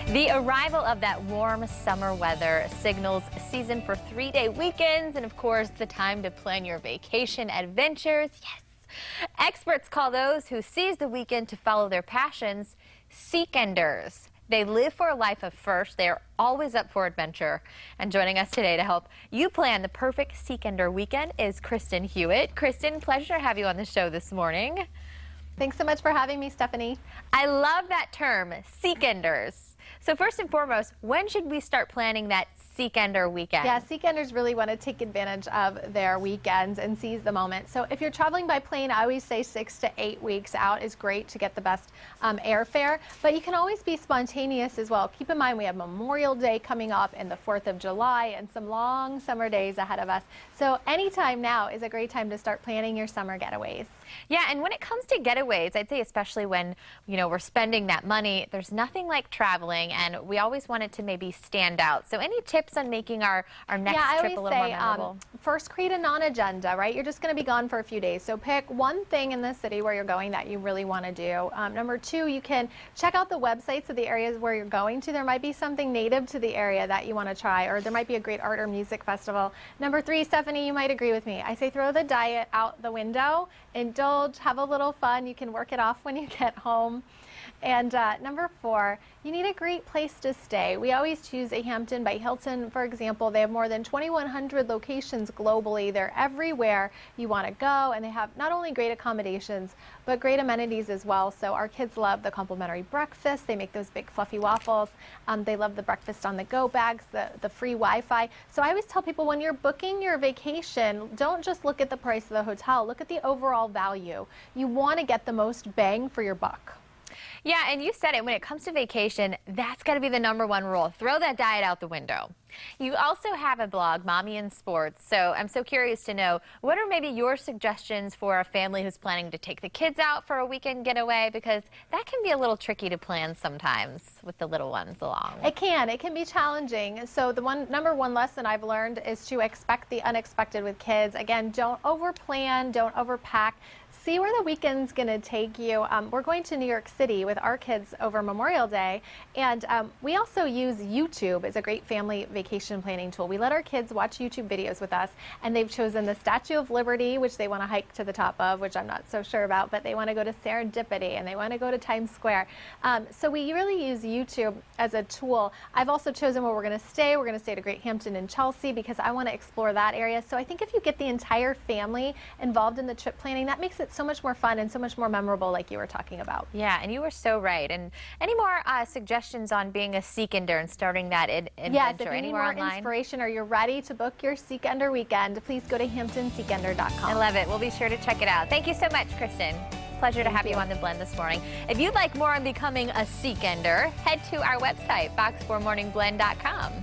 The arrival of that warm summer weather signals season for 3-day weekends and, of course, the time to plan your vacation adventures. Yes! Experts call those who seize the weekend to follow their passions SeekEnders. They live for a life of first. They are always up for adventure. And joining us today to help you plan the perfect SeekEnder weekend is Kristen Hewitt. Kristen, pleasure to have you on the show this morning. Thanks so much for having me, Stephanie. I love that term, SeekEnders. So first and foremost, when should we start planning that SeekEnder weekend? Yeah, SeekEnders really want to take advantage of their weekends and seize the moment. So if you're traveling by plane, I always say 6 to 8 weeks out is great to get the best airfare, but you can always be spontaneous as well. Keep in mind we have Memorial Day coming up and the 4th of July and some long summer days ahead of us. So anytime now is a great time to start planning your summer getaways. Yeah, and when it comes to getaways, I'd say especially when, we're spending that money, there's nothing like traveling, and we always want it to maybe stand out. So any tips on making our next trip a little more memorable? First, create a non-agenda, right? You're just going to be gone for a few days. So pick one thing in the city where you're going that you really want to do. Number 2, you can check out the websites of the areas where you're going to. There might be something native to the area that you want to try, or there might be a great art or music festival. Number 3, Stephanie, you might agree with me. I say throw the diet out the window. Indulge, have a little fun. You can work it off when you get home. And number 4, you need a great place to stay. We always choose a Hampton by Hilton, for example. They have more than 2,100 locations globally. They're everywhere you want to go, and they have not only great accommodations, but great amenities as well. So our kids love the complimentary breakfast. They make those big fluffy waffles. They love the breakfast on the go bags, the free Wi-Fi. So I always tell people when you're booking your vacation, don't just look at the price of the hotel, look at the overall value. You want to get the most bang for your buck. Yeah, and you said it, when it comes to vacation, that's got to be the #1 rule. Throw that diet out the window. You also have a blog, Mommy in Sports, so I'm so curious to know, what are maybe your suggestions for a family who's planning to take the kids out for a weekend getaway? Because that can be a little tricky to plan sometimes with the little ones along. It can be challenging. So the #1 lesson I've learned is to expect the unexpected with kids. Again, don't overplan, don't overpack. See where the weekend's going to take you. We're going to New York City with our kids over Memorial Day, and we also use YouTube as a great family vacation planning tool. We let our kids watch YouTube videos with us, and they've chosen the Statue of Liberty, which they want to hike to the top of, which I'm not so sure about, but they want to go to Serendipity, and they want to go to Times Square. So we really use YouTube as a tool. I've also chosen where we're going to stay. We're going to stay at a great Hampton in Chelsea because I want to explore that area. So I think if you get the entire family involved in the trip planning, that makes it so much more fun and so much more memorable, like you were talking about. Yeah, and you were so right. And any more suggestions on being a SeekEnder and starting that adventure? Yes, if you need more online? inspiration or you're ready to book your SeekEnder weekend, please go to HamptonSeekEnder.com. I love it. We'll be sure to check it out. Thank you so much, Kristen. Pleasure to have you on The Blend this morning. If you'd like more on becoming a SeekEnder, head to our website, box4morningblend.com.